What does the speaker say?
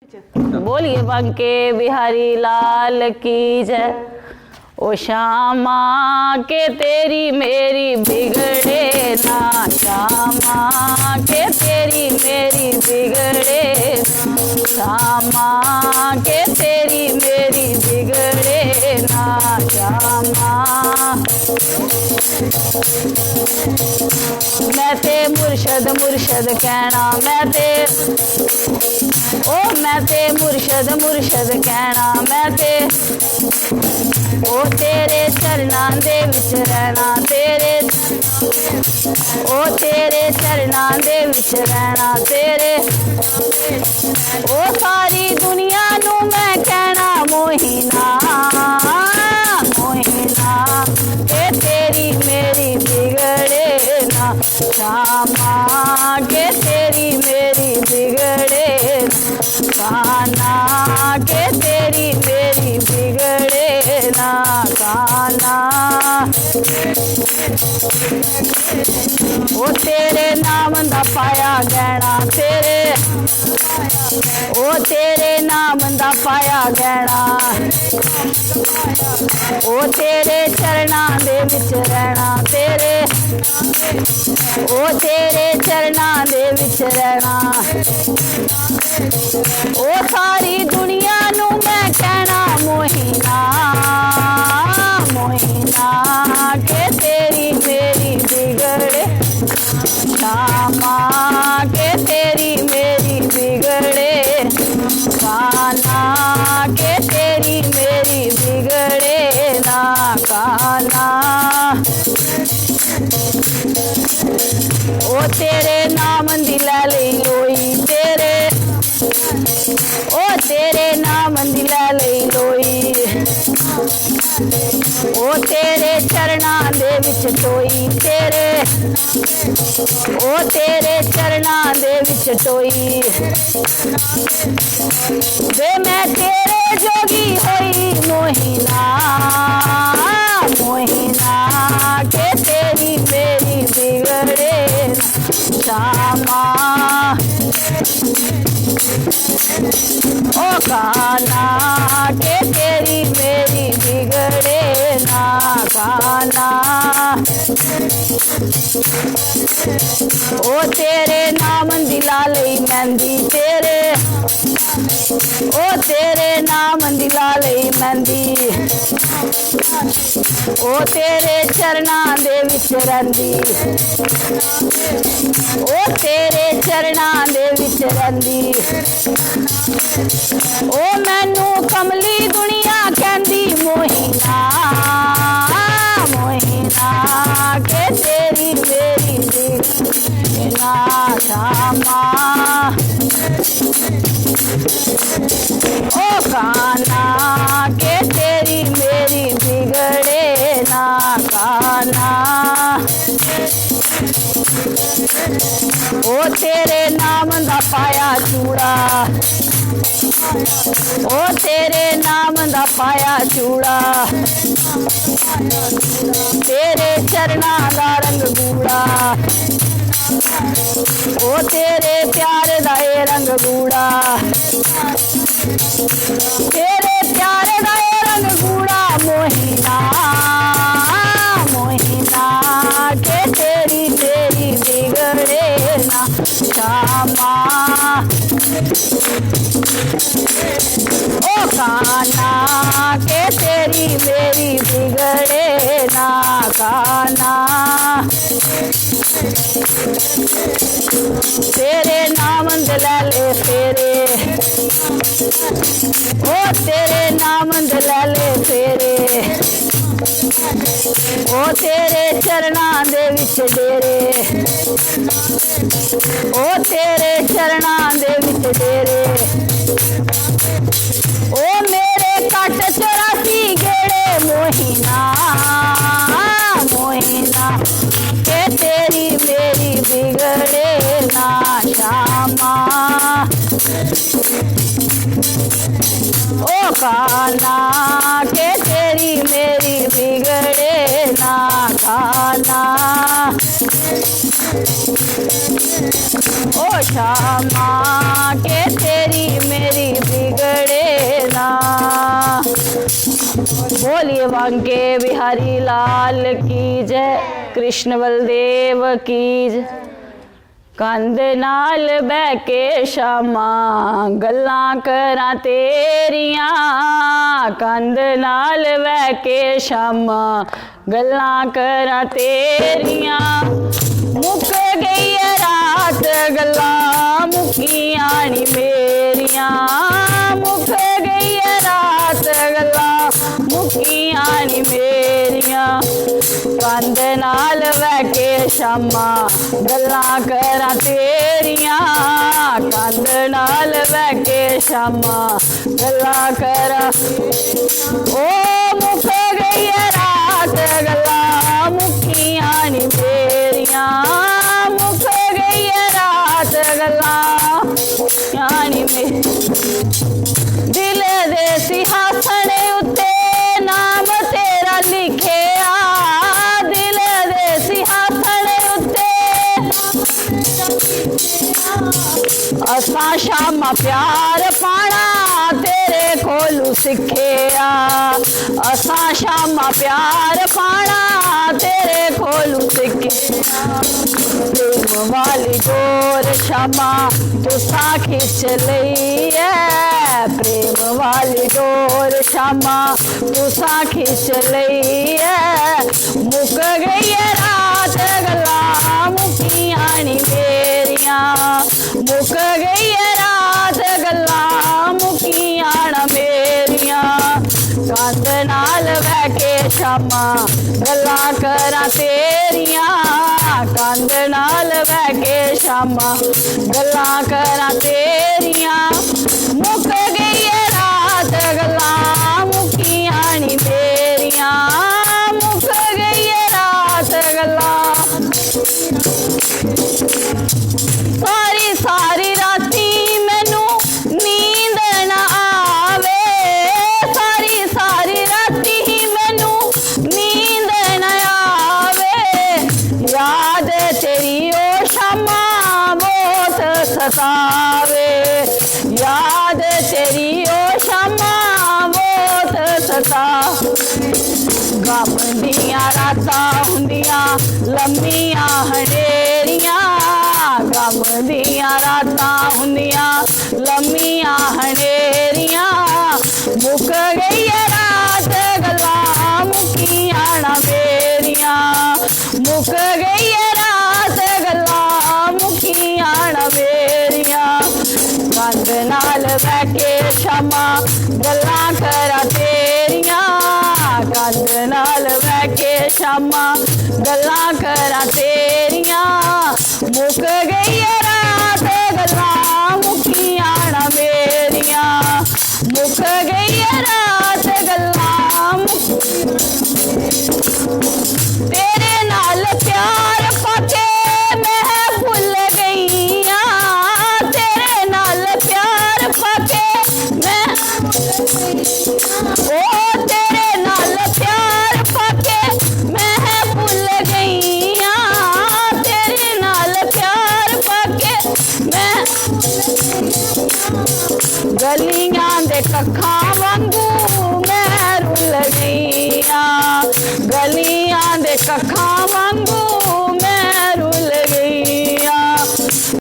बोलिए बंके बिहारी लाल की जय। ओ श्यामा के तेरी मेरी बिगड़े ना, श्यामा के तेरी मेरी बिगड़े ना, श्यामा के तेरी मेरी बिगड़े ना, श्यामा। मैं ते मुर्शद मुर्शद कहना, मैं ते मुर्शद मुर्शद कहना, मैं ते ओ तेरे चरना दे विच रहना, ओ तेरे चरना दे विच रहना, ओ सारी दुनिया नू मैं कहना मोहिना, मोहिना के तेरी मेरी बिगड़े ना, श्यामा के तेरी मेरी बिगड़े ना, कान्हा के तेरी मेरी बिगड़े ना, कान्हा। ओ तेरे नाम दा पाया गहना, तेरे नाम दा पाया गहना, ओ तेरे चरना दे विच रहना, ओ तेरे चरना दे विच रहना, ओ सारी दुनिया नू मैं कहना मोहिना, मोहिना के तेरी मेरी बिगड़े, श्यामा के तेरी मेरी बिगड़े, कान्हा के तेरी मेरी बिगड़े ना, कान्हा। ओ तेरे नाम दी लै लई लोई, तेरे नाम दी लै लई लोई, ओ तेरे चरना दे विच टोई, ओ तेरे चरना दे विच टोई, वे मैं तेरे जोगी होई मोहिना, मोहिना के तेरी मेरी बिगड़े ना, श्यामा। ओ कान्हा के तेरी मेरी बिगड़े ना, कान्हा। ओ तेरे नाम दिला लई मेहंदी, ओ तेरे नाम दिला लई मेहंदी, ओ तेरे चरना दे विच रंदी, ओ तेरे चरना दे विच रंदी, ओ मैनू कमली दुनिया कहंदी मोहिना, मोहिना के तेरी मेरी बिगड़े ना, श्यामा। ओ कान्हा के तेरी मेरी बिगड़े ना, कान्हा। ओ तेरे नाम दा पाया चूड़ा, ओ तेरे नाम दा पाया चूड़ा, तेरे चरना दा रंग गूड़ा, ओ तेरे प्यार दा ए रंग गूड़ा, तेरे प्यार दा ए रंग गूड़ा, मोहिना, मोहिना के तेरी तेरी बिगड़े ना, श्यामा। ओ कान्हा के तेरी मेरी बिगड़े ना, कान्हा। तेरे नाम दे लै ले फेरे, ओ तेरे नाम दे लै ले फेरे, ओ तेरे चरना दे विच डेरे, ओ तेरे चरना दे विच डेरे, ओ मेरे कट 84 गेड़े मोहिना, मोहिना के तेरी मेरी बिगड़े ना, श्यामा। ओ कान्हा के तेरी मेरी बिगड़े ना, कान्हा। ओ श्यामा के तेरी मेरी बोलिए बांके बिहारी लाल की जय, कृष्ण बलदेव की जय। कंध नाल बह के शामा गल्लां करां तेरियां, कंध नाल बह के शामा गल्लां करां तेरियां। मुक गई है रात गल्लां मुक्कियां नी मेरियां, मुक गई है रात गल्लां मुक्कियां नी मेरियां। कंध नाल बह के शामा गल्लां करां तेरियां, कंध नाल बह के शामा गल्लां करां। ओ मुक गई है रात गल्लां मुक्कियां नी मेरियां, मुक गई है रात गल्लां मुक्कियां नी मेरियां। दिल दे सिंहासन उत्ते नाम तेरा लिखिया, दिल दे सिंहासन उत्ते असां शामा प्यार पाना तेरे कोलू सिखिया, असां शामा प्यार पाना तेरे कोलू सिखिया। प्रेम वाली डोर शामा तुसां खिच लई है, प्रेम वाली डोर शामा तुसां खिच लई है। मुक गई है रात गल्लां मुक्कियां नी मेरियां, मुक गई है रात गल्लां मुक्कियां ना मेरियां। कंध नाल बह के शामा गल्लां करां तेरियां, कंध नाल बह के शामा गल्लां करां तेरियां। मुक गई है रात गल्लां मुक्कियां नी मेरियां, मुक गई है रात गल्लां। सारी सारी राती मैनू नींद ना आवे, सारी सारी राती मैनू नींद ना आवे। याद तेरी ओ शामा बहुत सतावे, याद तेरी ओ शामा बहुत सतावे। गम दियां रातां हुंदियां लम्मियां हनेरियां, गम दियां रातां हुंदियां लम्मियां हनेरियां। मुक गई है रात गल्लां मुक्कियां ना मेरियां, मुक गई है रात गल्लां मुक्कियां ना मेरियां। कंध नाल बह के शामा गल्लां करां तेरियां, कंध नाल बह के शामा गल्लां करां तेरियां। मुक गई है रात गल्लां मुक्कियां ना मेरियां, मुक गई है रात गल्लां। तेरे नाल प्यार पाके मैं भुल गई आं, तेरे नाल प्यार पाके मैं ओ तेरे नाल प्यार पाके मैं भुल गई आं, तेरे नाल प्यार पाके मैं। गलियां दे कक्खां वांगू मैं रुल गई आं, गलियां दे कक्खां